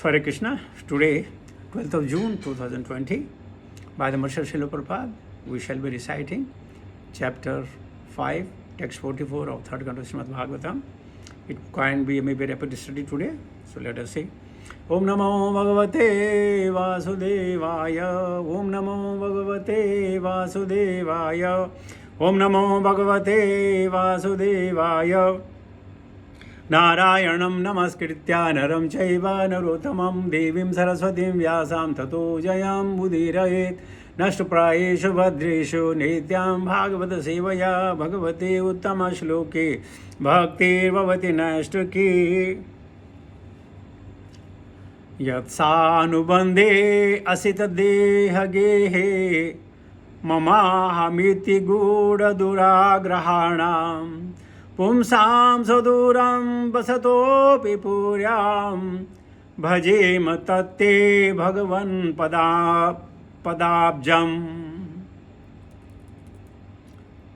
Hare Krishna. Today, 12th of June 2020, by the Mercer Srila Prabhupada, we shall be reciting chapter 5, text 44 of 3rd canto Srimad Bhagavatam. It can be maybe rapid study today, so let us say. Om Namo Bhagavate Vasudevaya. Om Namo Bhagavate Vasudevaya. Om Namo Bhagavate Vasudevaya. नारायणं नमस्कृत्य नरं चैव नरोत्तमं देवीं सरस्वतीं व्यासां ततो जयाम्बुदीरयेत् नष्टप्रायेषु भद्रेषु नित्यां भागवतसेवया भगवते उत्तमश्लोके भक्तिर्भवति नैष्टिकी यत्सानुबन्धे असितदेहगेहे ममाहमिति गूढदुराग्रहाणाम् पुंसां सुदूरं वसतोऽपि पुर्यां भजेम तत्ते भगवन् पदाब्जम्.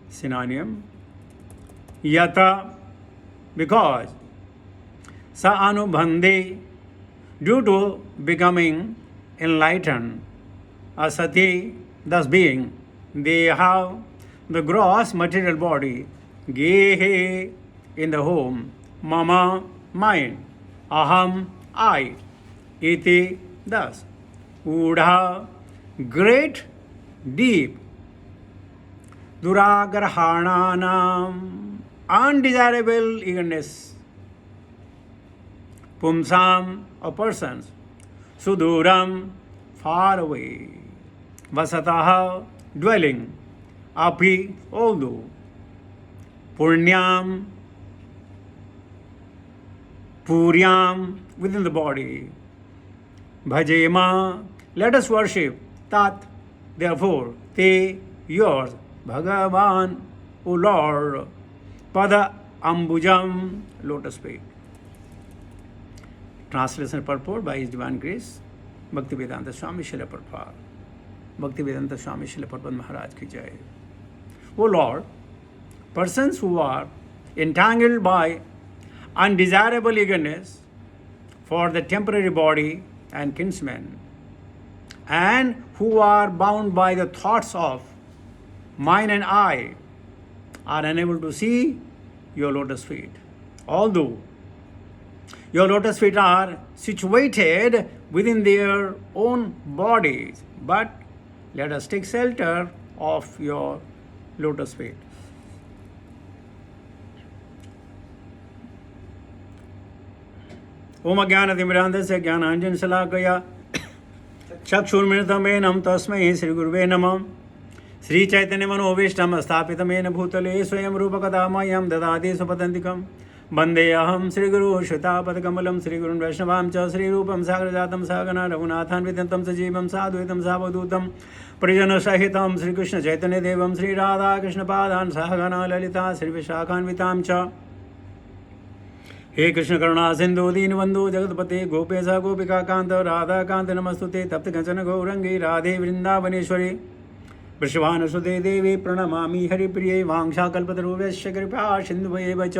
Synonym: yata, because, sa anubandhe, due to becoming enlightened, asati, thus being, they have the gross material body, gehe, in the home, mama, mind, aham, I, iti, thus, udha, great, deep, duragarhananam, undesirable eagerness, pumsam, of persons, suduram, far away, vasataha, dwelling, api, although, Purnyam, Puryam, within the body. Bhajema, let us worship. Tat, therefore, te, yours. Bhagavan, O Lord. Pada Ambujam, lotus feet. Translation and purport by His Divine Grace, Bhaktivedanta Swami Srila Prabhupada. Bhaktivedanta Swami Srila Prabhupada Maharaj ki jai. O Lord, persons who are entangled by undesirable eagerness for the temporary body and kinsmen, and who are bound by the thoughts of mine and I, are unable to see your lotus feet. Although your lotus feet are situated within their own bodies, but let us take shelter of your lotus feet. ओम अज्ञानतिमिरान्धस्य ज्ञानाञ्जनशलाकया चक्षुर्मिलितं येन तस्मै श्रीगुरुवे नमः. श्रीचैतन्यमनोभीष्टं स्थापितं भूतले स्वयं रूपकदा मह्यं ददाति स्वपदान्तिकं. वन्देऽहं श्रीगुरुं श्रुतापदकमलं श्रीगुरुं वैष्णवां च श्रीरूपं सागरजातं सहगणा रघुनाथान्वितं सजीवं साद्वैतं सावधूतं परिजनसहितं श्रीकृष्णचैतन्यदेवं श्रीराधाकृष्णपादान् सहगणा ललिता श्रीविशाखान्वितां च. हे कृष्ण करुणा सिंधु दीनबंधु जगतपते गोपेश गोपिका कांत राधा कांत नमस्तुते तप्त कंचन गौरंगी राधे वृंदावनेश्वरी वृषभानुसुते देवी प्रणमामि हरिप्रिये वांछाकल्पतरुभ्यश्च कृपा सिन्धुभ्येव च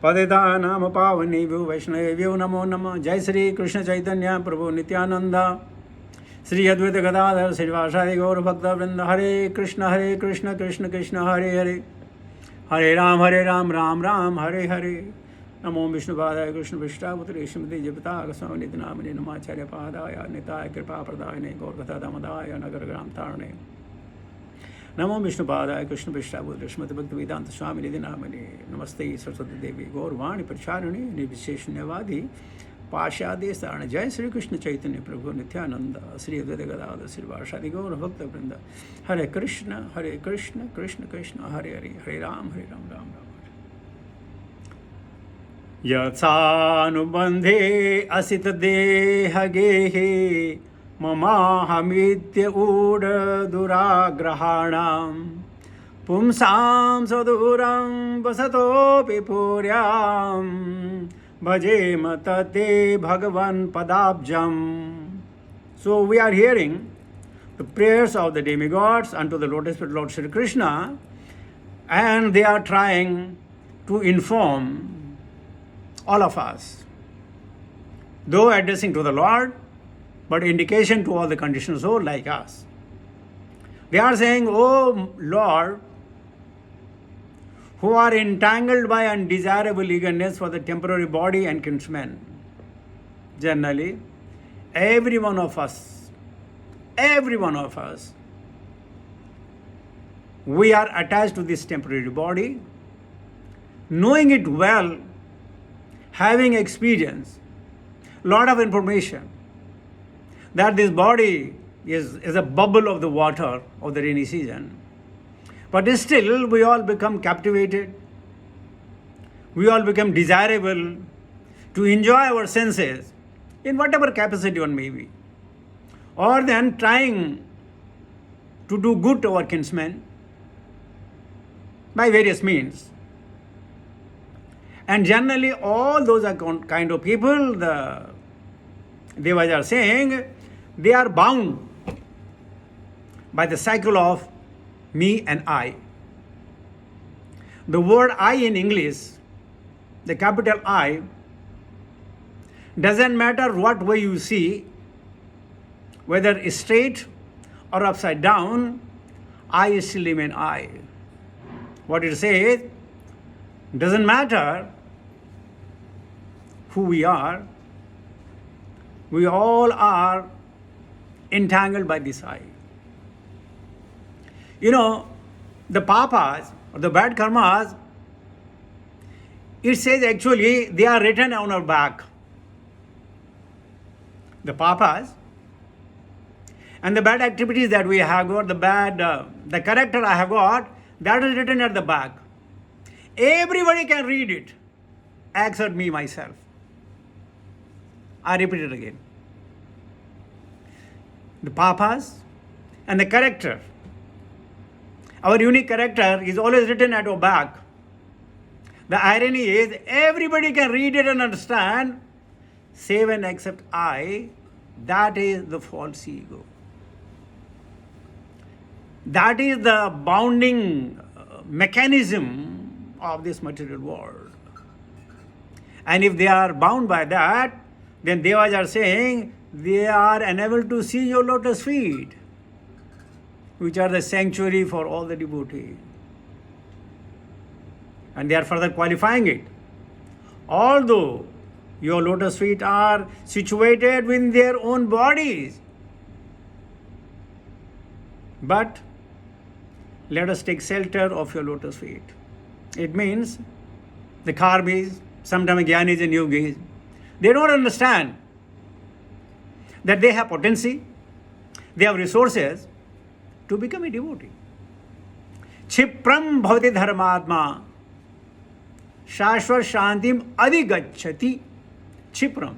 पतितानां पावनेभ्यो वैष्णवेभ्यो नमो नमः. जय श्री कृष्ण चैतन्य प्रभु नित्यानंद श्री अद्वैत गदाधर श्रीवासादि गौरभक्तवृंद. हरे कृष्ण कृष्ण कृष्ण हरे हरे, हरे राम राम राम हरे हरे. नमो विष्णुपादाय कृष्ण विष्टापुत्रे श्रीमती जपता गोस्वामी नामिने नमाचार्य पादाय निताय कृपा प्रदायने गौरकथा दामदाय नगर ग्राम तारणे. नमो विष्णुपादाय कृष्ण विष्टापुत्रे श्रीमती भक्ति वेदांत स्वामी निधि नामिने नमस्ते सरस्वती देवी गौरवाणी प्रचारिणे निर्विशेषण्यवादी पाश्चादे सारण. जय श्री कृष्ण चैतन्य प्रभु नित्यानंद श्री अद्वैत गदाधर श्रीवासादि गौर भक्त वृंद. हरे कृष्ण कृष्ण कृष्ण हरे हरे, हरे राम राम राम. यत्सानुबन्धे असितदेहगेहे ममाहमित्य ऊढदुराग्रहाणां पुंसां सुदूरं वसतोऽपि पुर्यां भजेम तत्ते भगवन् पदाब्जम्. So we are hearing the prayers of the demigods unto the lotus feet of Lord Shri Krishna, and they are trying to inform all of us though addressing to the Lord, but indication to all the conditioned soul like us. They are saying, "Oh Lord, who are entangled by undesirable eagerness for the temporary body and kinsmen." Generally, every one of us, we are attached to this temporary body, knowing it well, having experience, lot of information, that this body is a bubble of the water of the rainy season. But still, we all become captivated. We all become desirable to enjoy our senses in whatever capacity one may be. Or then trying to do good to our kinsmen by various means. And generally, all those are kind of people, the Devas are saying, they are bound by the cycle of me and I. The word I in English, the capital I, doesn't matter what way you see, whether straight or upside down, I still remain I. What it says, doesn't matter who we all are entangled by this I. You know, the papas or the bad karmas, it says actually they are written on our back. The papas and the bad activities that we have got, the character I have got, that is written at the back. Everybody can read it, except me myself. I repeat it again. The papas and the character, our unique character is always written at our back. The irony is everybody can read it and understand, save and except I. That is the false ego. That is the bounding mechanism of this material world. And if they are bound by that, then Devas are saying they are unable to see your lotus feet, which are the sanctuary for all the devotees. And they are further qualifying it. Although your lotus feet are situated within their own bodies, but let us take shelter of your lotus feet. It means the karmis, sometimes jnanis and yogis, they don't understand that they have potency, they have resources to become a devotee. Chipram bhavati dharmatma shashvat shantim adhigacchati. Chipram.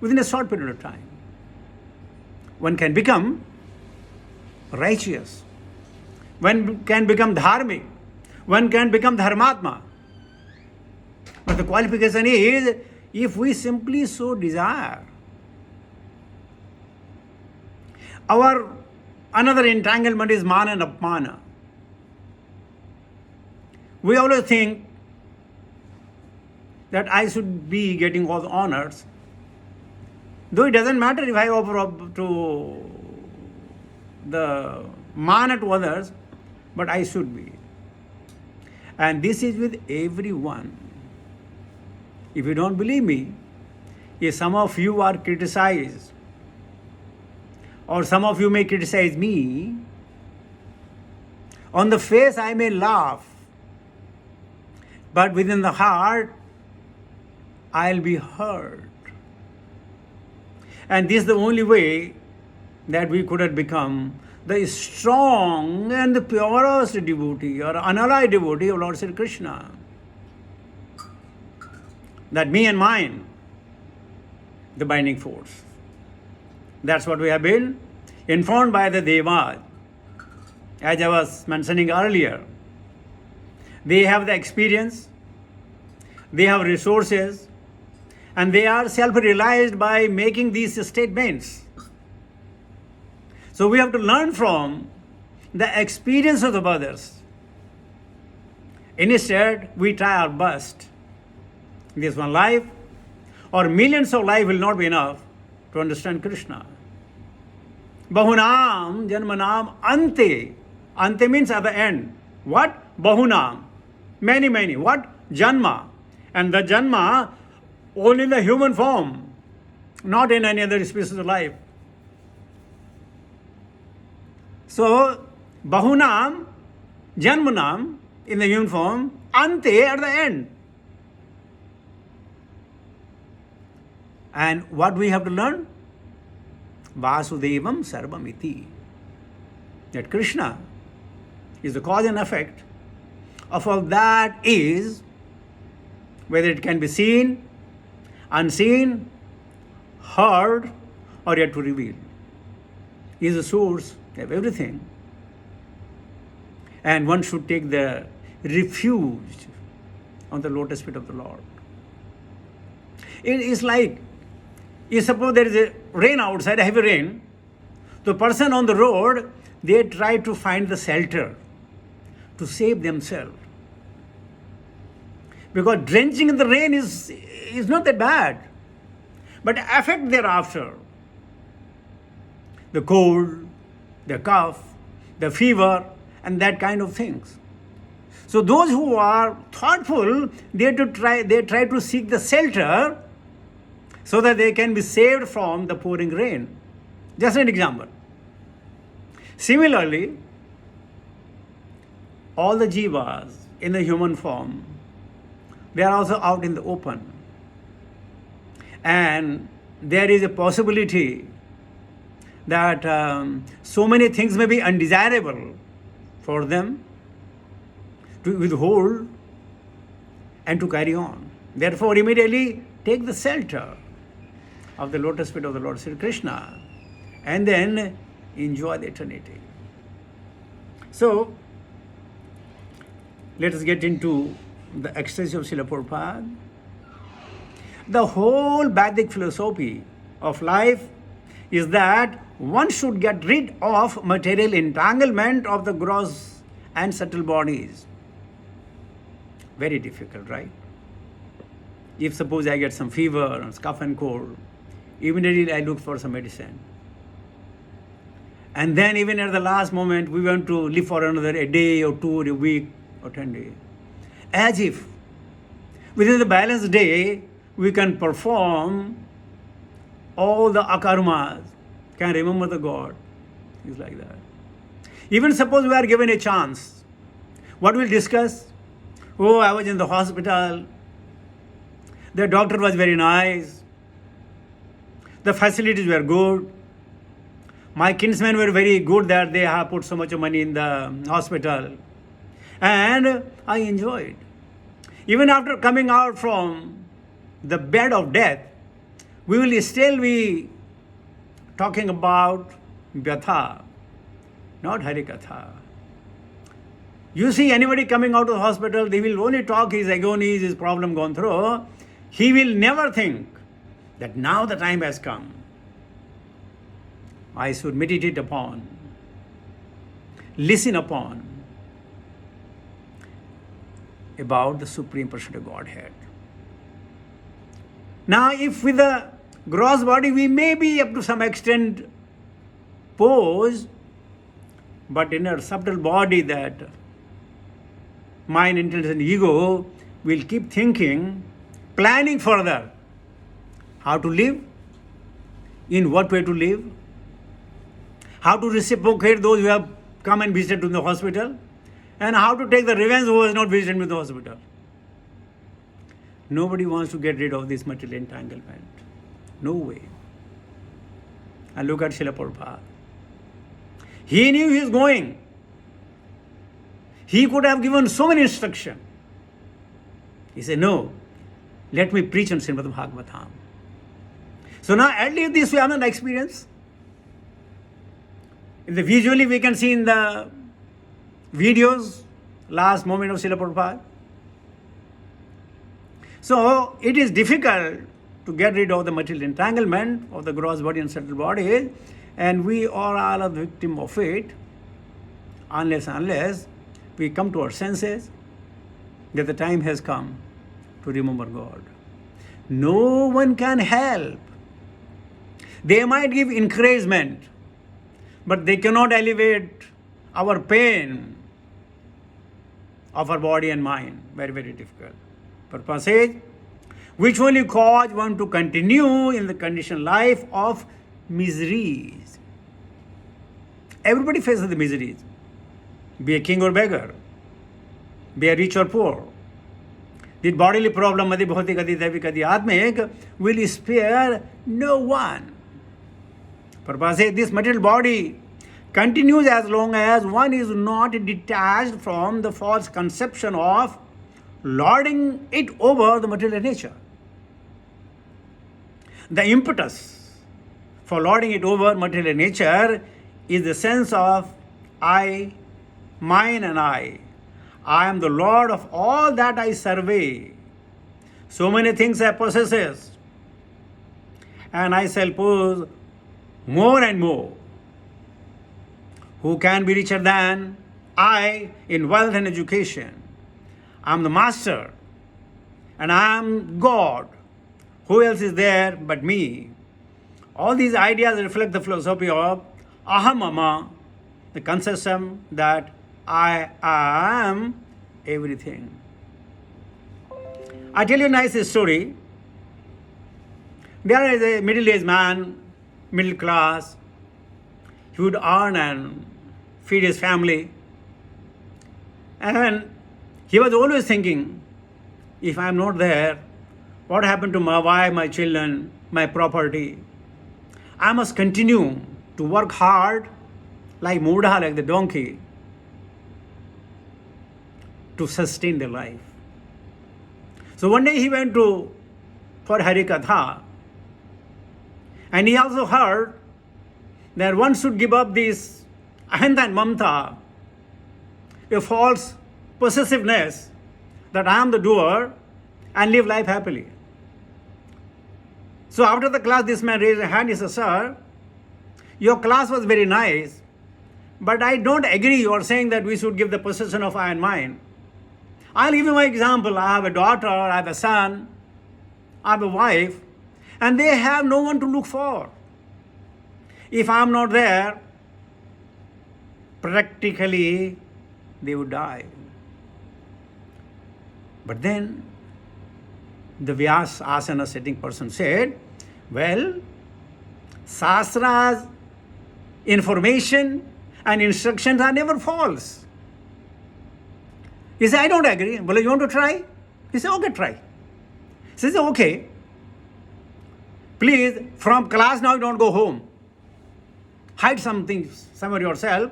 Within a short period of time, one can become righteous. One can become dharmic. One can become dharmatma. But the qualification is, if we simply so desire. Our another entanglement is mana and apmana. We always think that I should be getting all the honors, though it doesn't matter if I offer up to the mana to others, but I should be. And this is with everyone. If you don't believe me, if some of you are criticized, or some of you may criticize me, on the face I may laugh, but within the heart I'll be hurt. And this is the only way that we could have become the strong and the purest devotee or unalloyed devotee of Lord Sri Krishna. That me and mine, the binding force. That's what we have been informed by the Devas. As I was mentioning earlier, they have the experience, they have resources, and they are self-realized by making these statements. So we have to learn from the experience of others. Instead, we try our best in this one life, or millions of life will not be enough to understand Krishna. Bahunam janmanam ante. Ante means at the end. What? Bahunam. Many, many. What? Janma. And the janma only in the human form, not in any other species of life. So, Bahunam, Janmanam in the human form, Ante at the end. And what we have to learn? Vasudevam Sarvamiti. That Krishna is the cause and effect of all that is, whether it can be seen, unseen, heard, or yet to reveal. He is the source of everything. And one should take the refuge on the lotus feet of the Lord. It is like, you suppose there is a rain outside, heavy rain. The person on the road, they try to find the shelter to save themselves. Because drenching in the rain is not that bad. But the effect thereafter, the cold, the cough, the fever, and that kind of things. So those who are thoughtful, they try to seek the shelter so that they can be saved from the pouring rain. Just an example. Similarly, all the jivas in the human form, they are also out in the open. And there is a possibility that so many things may be undesirable for them to withhold and to carry on. Therefore, immediately take the shelter of the lotus feet of the Lord Sri Krishna and then enjoy the eternity. So, let us get into the ecstasy of Srila Prabhupada. The whole Vedic philosophy of life is that one should get rid of material entanglement of the gross and subtle bodies. Very difficult, right? If suppose I get some fever or cough and cold, immediately I look for some medicine. And then even at the last moment, we want to live for another a day or two or a week or 10 days. As if within the balanced day, we can perform all the akarmas, can remember the God. It's like that. Even suppose we are given a chance, what we'll discuss? Oh, I was in the hospital. The doctor was very nice. The facilities were good. My kinsmen were very good that they have put so much money in the hospital. And I enjoyed. Even after coming out from the bed of death, we will still be talking about Vyatha, not Harikatha. You see anybody coming out of the hospital, they will only talk his agonies, his problem gone through. He will never think that now the time has come. I should meditate upon, listen upon about the Supreme Personality of Godhead. Now, if with the gross body we may be up to some extent posed, but in a subtle body that mind, intelligence, ego will keep thinking, planning further how to live, in what way to live, how to reciprocate those who have come and visited in the hospital, and how to take the revenge who has not visited in the hospital. Nobody wants to get rid of this material entanglement. No way. And look at Srila Prabhupada. He knew he was going. He could have given so many instructions. He said, no, let me preach on Srimad Bhagavatam. So now at least this we have an experience. Visually we can see in the videos, last moment of Srila Prabhupada. So it is difficult to get rid of the material entanglement of the gross body and subtle body, and we are all a victim of it unless we come to our senses that the time has come to remember God. no one can help. They might give encouragement, but they cannot alleviate our pain of our body and mind. Very, very difficult. Purpose is, which only cause one to continue in the conditioned life of miseries. Everybody faces the miseries. Be a king or beggar. Be a rich or poor. The bodily problem मध्ये भौतिक कधी दैविक कधी आत्मिक will spare no one. Purpose is, this material body continues as long as one is not detached from the false conception of lording it over the material nature. The impetus for lording it over material nature is the sense of I, mine and I. I am the Lord of all that I survey. So many things I possess, and I shall possess more and more. Who can be richer than I in wealth and education? I am the master, and I am God. Who else is there but me? All these ideas reflect the philosophy of Ahamama, the conception that I am everything. I tell you a nice story. There is a middle-aged man, middle class. He would earn and feed his family. And he was always thinking, if I am not there, what happened to my wife, my children, my property? I must continue to work hard like Mudha, like the donkey, to sustain their life. So one day he went for Harikatha, and he also heard that one should give up this ahanta and mamta, a false possessiveness that I am the doer, and live life happily. So after the class, this man raised a hand. He said, "Sir, your class was very nice, but I don't agree. You are saying that we should give the possession of I and mine. I'll give you my example. I have a daughter, I have a son, I have a wife, and they have no one to look for. If I'm not there, practically they would die." But then the Vyas asana sitting person said, well, Shastra's information and instructions are never false. He said, I don't agree. Well, you want to try? He said, okay, try. He says, okay. Please, from class now, don't go home. Hide something somewhere yourself,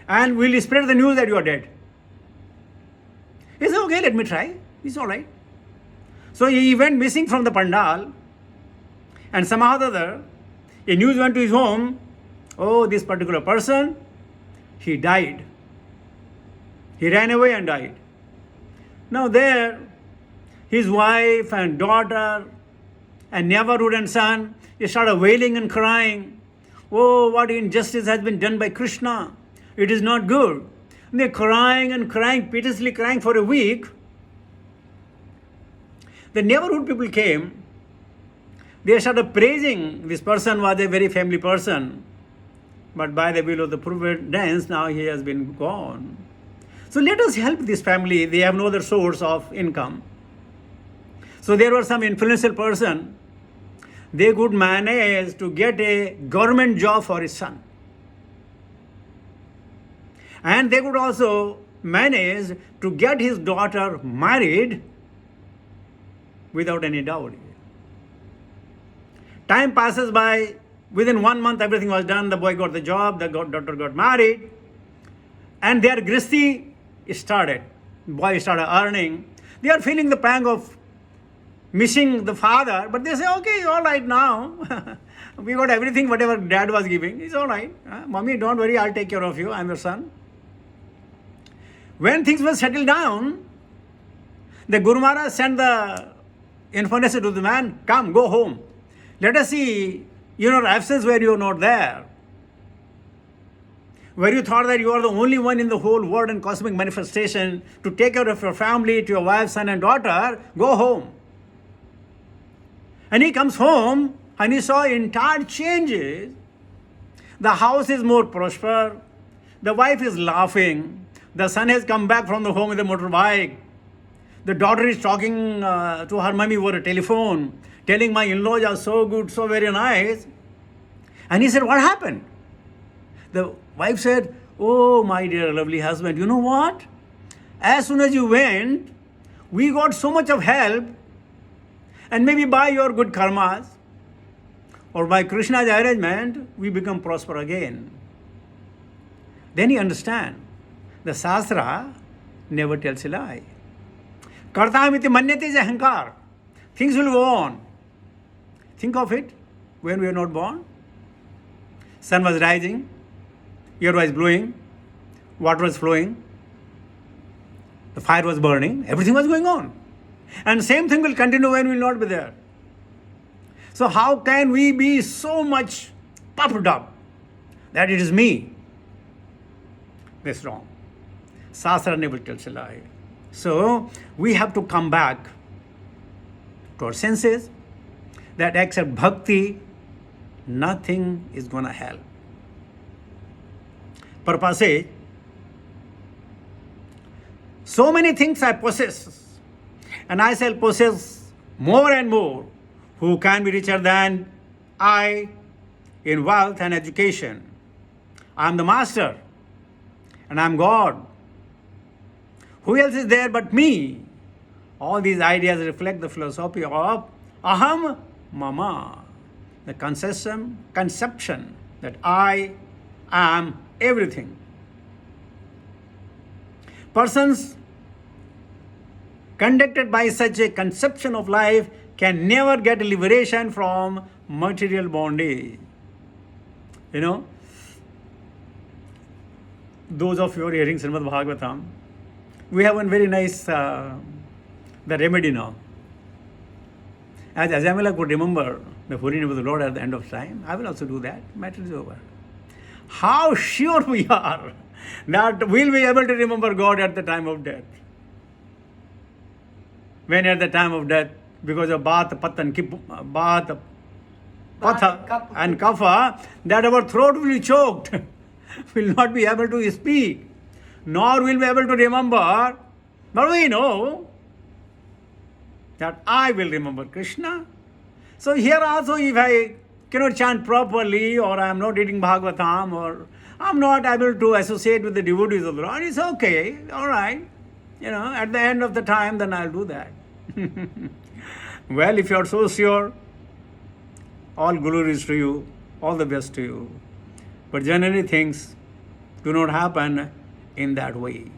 and we'll spread the news that you are dead. He said, okay, let me try. It's all right. So he went missing from the pandal, and somehow or the other, a news went to his home. Oh, this particular person, he died. He ran away and died. Now there, his wife and daughter and neighborhood and son, they started wailing and crying. Oh, what injustice has been done by Krishna. It is not good. And they're crying and crying, piteously crying for a week. The neighborhood people came. They started praising this person was a very family person. But by the will of the providence, now he has been gone. So let us help this family. They have no other source of income. So there was some influential person. They could manage to get a government job for his son. And they could also manage to get his daughter married without any dowry. Time passes by. Within 1 month, everything was done. The boy got the job. The daughter got married. And their grihasti started. Boy started earning. They are feeling the pang of missing the father. But they say, okay, all right now. We got everything, whatever dad was giving. It's all right. Mommy, don't worry. I'll take care of you. I'm your son. When things were settled down, the Guru Maharaj sent the information to the man, come, go home. Let us see your absence where you are not there. Where you thought that you are the only one in the whole world and cosmic manifestation to take care of your family, to your wife, son and daughter, go home. And he comes home and he saw entire changes. The house is more prosperous. The wife is laughing. The son has come back from the home with a motorbike. The daughter is talking to her mummy over a telephone, telling my in-laws are so good, so very nice. And he said, what happened? The wife said, oh, my dear lovely husband, you know what? As soon as you went, we got so much of help, and maybe by your good karmas or by Krishna's arrangement, we become prosper again. Then you understand, the Shastra never tells a lie. Kartamiti manyate is ahankar. Things will go on. Think of it when we were not born. Sun was rising, air was blowing, water was flowing, the fire was burning, everything was going on. And same thing will continue when we will not be there. So how can we be so much puffed up that it is me? That's wrong. Shastra never tells a lie. So we have to come back to our senses that except bhakti, nothing is going to help. Prabhupada says, so many things I possess, and I shall possess more and more. Who can be richer than I in wealth and education? I am the master, and I am God. Who else is there but me? All these ideas reflect the philosophy of aham mama, the conception that I am everything. Persons conducted by such a conception of life can never get liberation from material bondage. You know, those of you who are hearing Srimad Bhagavatam, we have one very nice the remedy now. As Ajamila could remember the holy name of the Lord at the end of time, I will also do that. Matter is over. How sure we are that we'll be able to remember God at the time of death. When at the time of death, because of Bhat, Patha and Kapha, that our throat will be choked, will not be able to speak, nor will be able to remember. But we know that I will remember Krishna. So here also, if I cannot chant properly, or I am not reading Bhagavatam, or I am not able to associate with the devotees of the Lord, it's okay, all right. You know, at the end of the time, then I'll do that. Well, if you are so sure, all glories to you, all the best to you. But generally things do not happen in that way.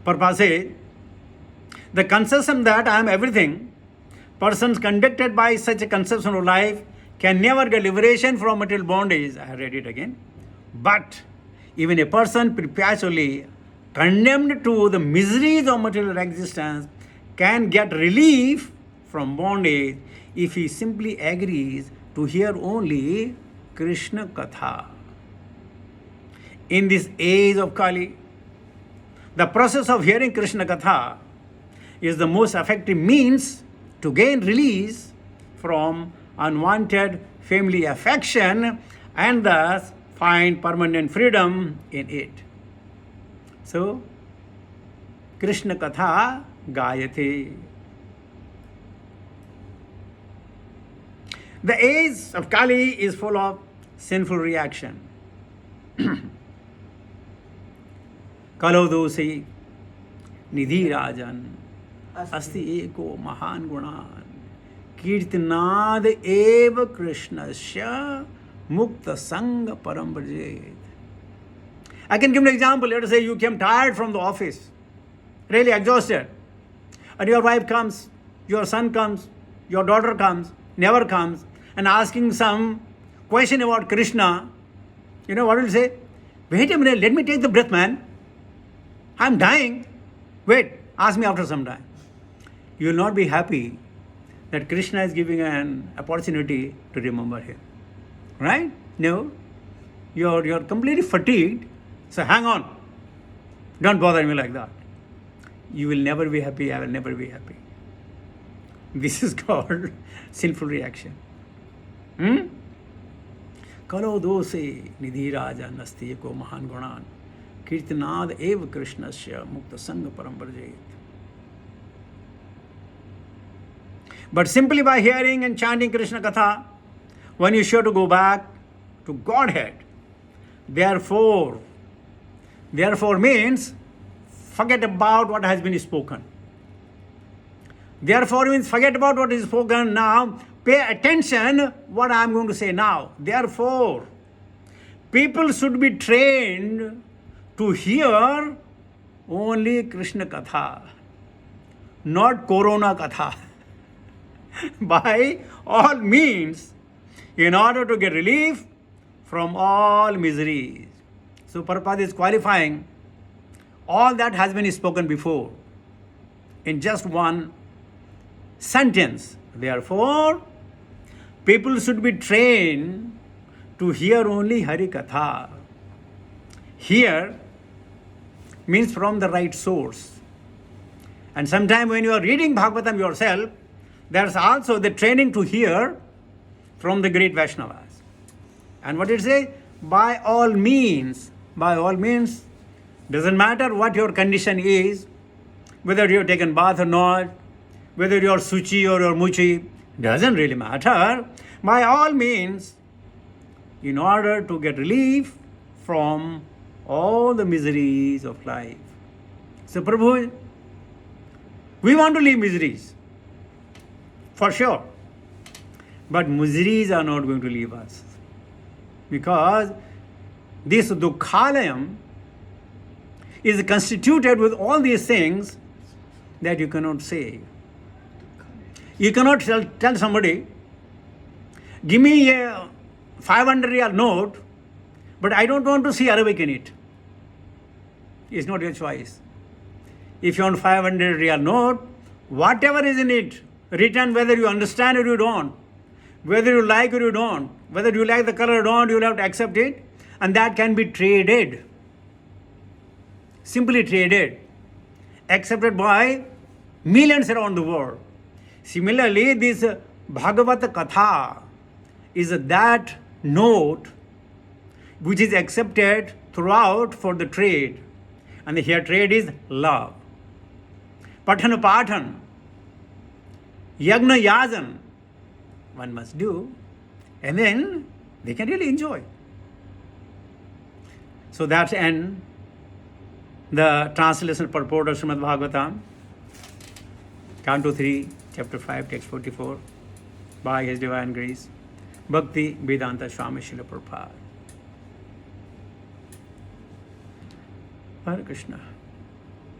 Prabhupada says, the conception that I am everything, persons conducted by such a conception of life can never get liberation from material bondage. I have read it again. But even a person perpetually condemned to the miseries of material existence can get relief from bondage if he simply agrees to hear only Krishna Katha. In this age of Kali, the process of hearing Krishna Katha is the most effective means to gain release from unwanted family affection and thus find permanent freedom in it. So, Krishna Katha Gayate. The age of Kali is full of sinful reaction. Kalo dosi nidhi rajan asti eko mahan gunan kirtanad eva krishnasya mukta sanga param brajet. I can give an example. Let us say you came tired from the office, really exhausted, and your wife comes, your son comes, your daughter comes, never comes, and asking some question about Krishna. You know what will you say? Wait a minute, let me take the breath, man. I'm dying. Wait, ask me after some time. You will not be happy that Krishna is giving an opportunity to remember him. Right? No. You're completely fatigued. So hang on. Don't bother me like that. You will never be happy. I will never be happy. This is called sinful reaction. Hmm? Kalo dose nidhi raja nasti ko mahan gunan kirtanad ev krishnasya mukta sangha param varjayet. But simply by hearing and chanting Krishna Katha, one is sure to go back to Godhead. Therefore means forget about what has been spoken. Therefore means forget about what is spoken. Now pay attention what I am going to say now. Therefore, people should be trained to hear only Krishna Katha, not Corona Katha. By all means, in order to get relief from all miseries. So Prabhupada is qualifying all that has been spoken before in just one sentence. Therefore, people should be trained to hear only Hari Katha. Hear means from the right source. And sometime when you are reading Bhagavatam yourself, there's also the training to hear from the great Vaishnavas. And what it say? By all means, doesn't matter what your condition is, whether you have taken bath or not, whether you are suchi or you're muchi, doesn't really matter. By all means, in order to get relief from all the miseries of life. So Prabhu, we want to leave miseries, for sure. But miseries are not going to leave us. Because this Dukhalayam is constituted with all these things that you cannot say. You cannot tell somebody, give me a 500 real note, but I don't want to see Arabic in it. It's not your choice. If you want 500 real note, whatever is in it, written, whether you understand or you don't, whether you like or you don't, whether you like the color or don't, you will have to accept it, and that can be traded. Simply traded. Accepted by millions around the world. Similarly, this Bhagavata Katha is that note which is accepted throughout for the trade. And here trade is love. Pathan Pathan, Yagna Yajan, one must do, and then they can really enjoy. So that's end the translation purport of Srimad Bhagavatam, Canto 3, Chapter 5, Text 44, by His Divine Grace, Bhakti Vedanta Swami Srila Prabhupada. Hare Krishna.